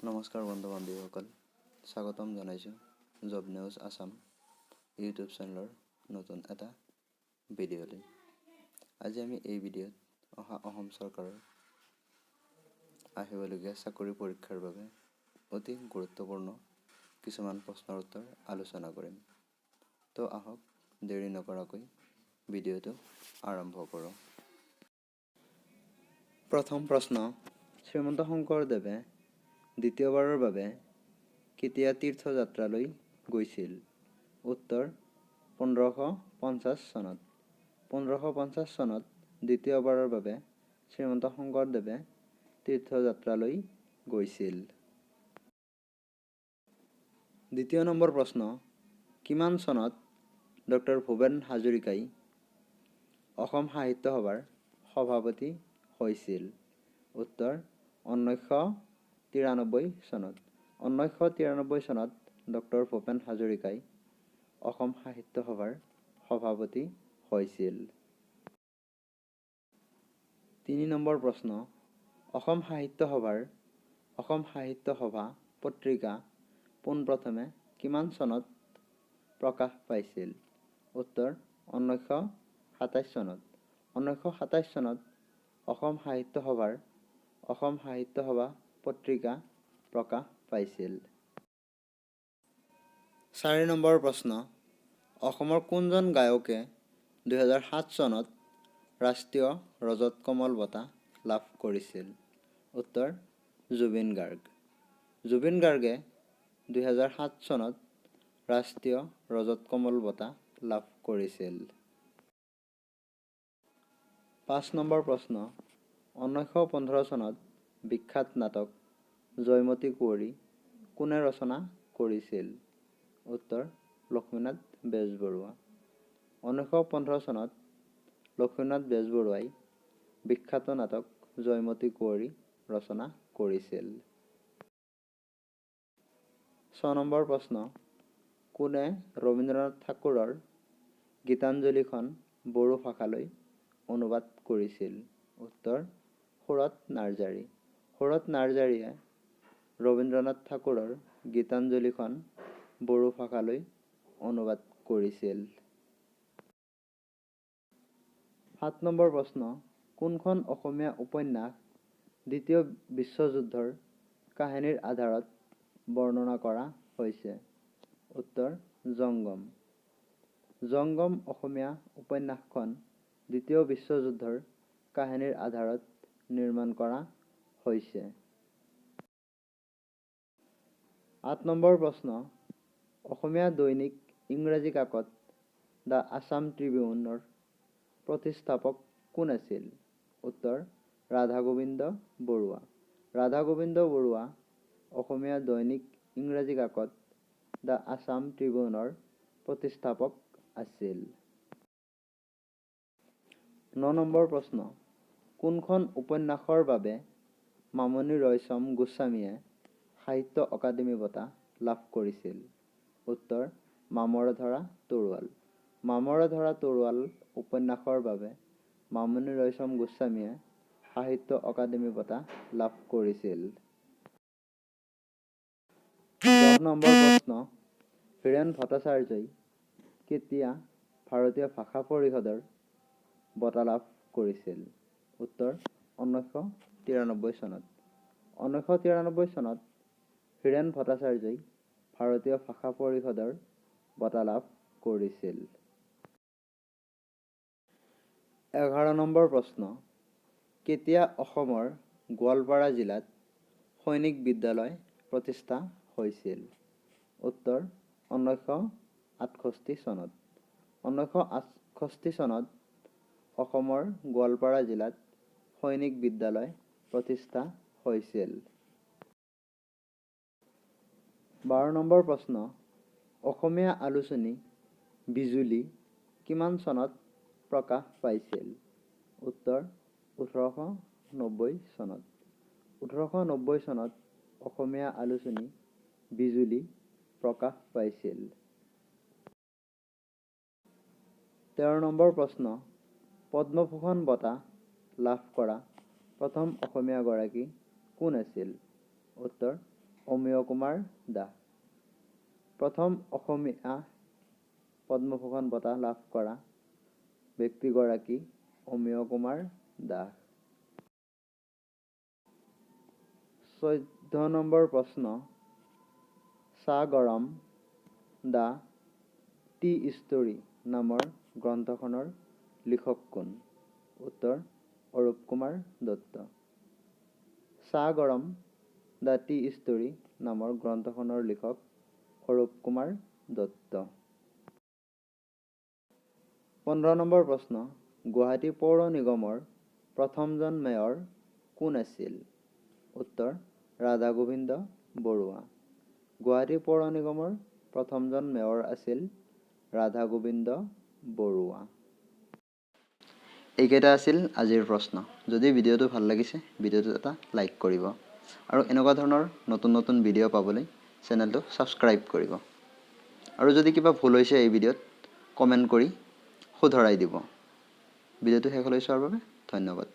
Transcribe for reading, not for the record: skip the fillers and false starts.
নমস্কাৰ বন্ধু বান্ধৱীসকল, স্বাগতম জনাইছোঁ জব নিউজ আছাম ইউটিউব চেনেলৰ নতুন এটা ভিডিঅ'লৈ। আজি আমি এই ভিডিঅ'ত অসম চৰকাৰৰ আহিবলগীয়া চাকৰি পৰীক্ষাৰ বাবে অতি গুৰুত্বপূৰ্ণ কিছুমান প্ৰশ্নৰ উত্তৰ আলোচনা কৰিম। তো আহক দেৰি নকৰাকৈ ভিডিঅ'টো আৰম্ভ কৰোঁ। প্ৰথম প্ৰশ্ন, শ্ৰীমন্ত শংকৰদেৱে দ্বিতীয়বাৰৰ বাবে কেতিয়া তীৰ্থযাত্ৰালৈ গৈছিল? উত্তৰ 1550 চনত। 1550 চনত দ্বিতীয়বাৰৰ বাবে শ্ৰীমন্ত শংকৰদেৱে তীৰ্থযাত্ৰালৈ গৈছিল। দ্বিতীয় নম্বৰ প্ৰশ্ন, কিমান চনত ডক্টৰ ভূপেন হাজৰিকাই অসম সাহিত্য সভাৰ সভাপতি হৈছিল? উত্তৰ 1993 চনত। 1993 চনত ডক্টৰ ভূপেন হাজৰিকাই অসম সাহিত্য সভাৰ সভাপতি হৈছিল। 3 নম্বৰ প্ৰশ্ন, অসম সাহিত্য সভা পত্ৰিকা পোনপ্ৰথমে কিমান চনত প্ৰকাশ পাইছিল? উত্তৰ 1927 চনত। 1927 চনত অসম সাহিত্য সভা পত্ৰিকা প্ৰকাশ পাইছিল। 4 নম্বৰ প্ৰশ্ন, অসমৰ কোনজন গায়কে 2007 চনত ৰাষ্ট্ৰীয় ৰজত কমল বঁটা লাভ কৰিছিল? উত্তৰ জুবিন গাৰ্গ। জুবিন গাৰ্গে 2007 চনত ৰাষ্ট্ৰীয় ৰজত কমল বঁটা লাভ কৰিছিল। 5 নম্বৰ প্ৰশ্ন, 1915 চনত বিখ্যাত নাটক জয়মতী কুঁৱৰী কোনে ৰচনা কৰিছিল? উত্তৰ লক্ষ্মীনাথ বেজবৰুৱা। 1915 চনত লক্ষ্মীনাথ বেজবৰুৱাই বিখ্যাত নাটক জয়মতী কুঁৱৰী ৰচনা কৰিছিল। 6 নম্বৰ প্ৰশ্ন, কোনে ৰবীন্দ্ৰনাথ ঠাকুৰৰ গীতাঞ্জলিখন বড়ো ভাষালৈ অনুবাদ কৰিছিল? উত্তৰ সুৰৎ নাৰ্জাৰী। সুৰৎ নাৰ্জাৰীয়ে ৰবীন্দ্ৰনাথ ঠাকুৰৰ গীতাঞ্জলিখন বড়ো ভাষালৈ অনুবাদ কৰিছিল। 7 নম্বৰ প্ৰশ্ন, কোনখন অসমীয়া উপন্যাস দ্বিতীয় বিশ্বযুদ্ধৰ কাহিনীৰ আধাৰত বৰ্ণনা কৰা হৈছে? উত্তৰ জংগম। জংগম অসমীয়া উপন্যাসখন দ্বিতীয় বিশ্বযুদ্ধৰ কাহিনীৰ আধাৰত নিৰ্মাণ কৰা হৈছে। 8 নম্বৰ প্ৰশ্ন, অসমীয়া দৈনিক ইংৰাজী কাকত দ্য আছাম ট্ৰিবিউনৰ প্ৰতিষ্ঠাপক কোন আছিল? উত্তৰ ৰাধা গোবিন্দ বৰুৱা। ৰাধা গোবিন্দ বৰুৱা অসমীয়া দৈনিক ইংৰাজী কাকত দ্য আছাম ট্ৰিবিউনৰ প্ৰতিষ্ঠাপক আছিল। 9 নম্বৰ প্ৰশ্ন, কোনখন উপন্যাসৰ বাবে মামণি ৰয়ছম গোস্বামীয়ে সাহিত্য অকাডেমি বঁটা লাভ কৰিছিল? উত্তৰ মামৰে ধৰা তৰোৱাল। মামৰে ধৰা তৰোৱাল উপন্যাসৰ বাবে মামণি ৰয়ছম গোস্বামীয়ে সাহিত্য অকাডেমি বঁটা লাভ কৰিছিল। 10 নম্বৰ প্ৰশ্ন, হীৰেন ভট্টাচাৰ্যই কেতিয়া ভাৰতীয় ভাষা পৰিষদৰ বঁটা লাভ কৰিছিল? উত্তৰ 1993 চনত। 1993 চনত হীৰেন ভট্টাচাৰ্যই ভাৰতীয় ভাষা পৰিষদৰ বঁটা লাভ কৰিছিল। 11 নম্বৰ প্ৰশ্ন, কেতিয়া অসমৰ গোৱালপাৰা জিলাত সৈনিক বিদ্যালয় প্ৰতিষ্ঠা হৈছিল? উত্তৰ 1968 চনত। 1968 চনত অসমৰ গোৱালপাৰা জিলাত সৈনিক বিদ্যালয় প্ৰতিষ্ঠা হৈছিল। 12 নম্বৰ প্ৰশ্ন, অসমীয়া আলোচনী বিজুলী কিমান চনত প্ৰকাশ পাইছিল? উত্তৰ 1890 চনত। 1890 চনত অসমীয়া আলোচনী বিজুলী প্ৰকাশ পাইছিল। 13 নম্বৰ প্ৰশ্ন, পদ্মভূষণ বঁটা লাভ কৰা প্ৰথম অসমীয়া গৰাকী কোন আছিল? উত্তৰ অমিয় কুমাৰ দাস। প্ৰথম অসমীয়া পদ্মভূষণ বঁটা লাভ কৰা ব্যক্তিগৰাকী অমিয় কুমাৰ দাস। 14 নম্বৰ প্ৰশ্ন, সাগৰম দ্য টি ষ্টৰী নামৰ গ্ৰন্থখনৰ লিখক কোন? উত্তৰ অৰূপ কুমাৰ দত্ত। সাগৰম দ্য টি ষ্টৰী নামৰ গ্ৰন্থখনৰ লিখক অৰূপ কুমাৰ দত্ত। 15 নম্বৰ প্ৰশ্ন, গুৱাহাটী পৌৰ নিগমৰ প্ৰথমজন মেয়ৰ কোন আছিল? উত্তৰ ৰাধা গোবিন্দ বৰুৱা। গুৱাহাটী পৌৰ নিগমৰ প্ৰথমজন মেয়ৰ আছিল ৰাধা গোবিন্দ বৰুৱা। এইকেইটা আছিল আজিৰ প্ৰশ্ন। যদি ভিডিঅ'টো ভাল লাগিছে ভিডিঅ'টোত এটা লাইক কৰিব আৰু এনেকুৱা ধৰণৰ নতুন নতুন ভিডিঅ' পাবলৈ চেনেলটো ছাবস্ক্ৰাইব কৰিব। আৰু যদি কিবা ভুল হৈছে এই ভিডিঅ'ত কমেণ্ট কৰি শুধৰাই দিব। ভিডিঅ'টো শেষলৈ চোৱাৰ বাবে ধন্যবাদ।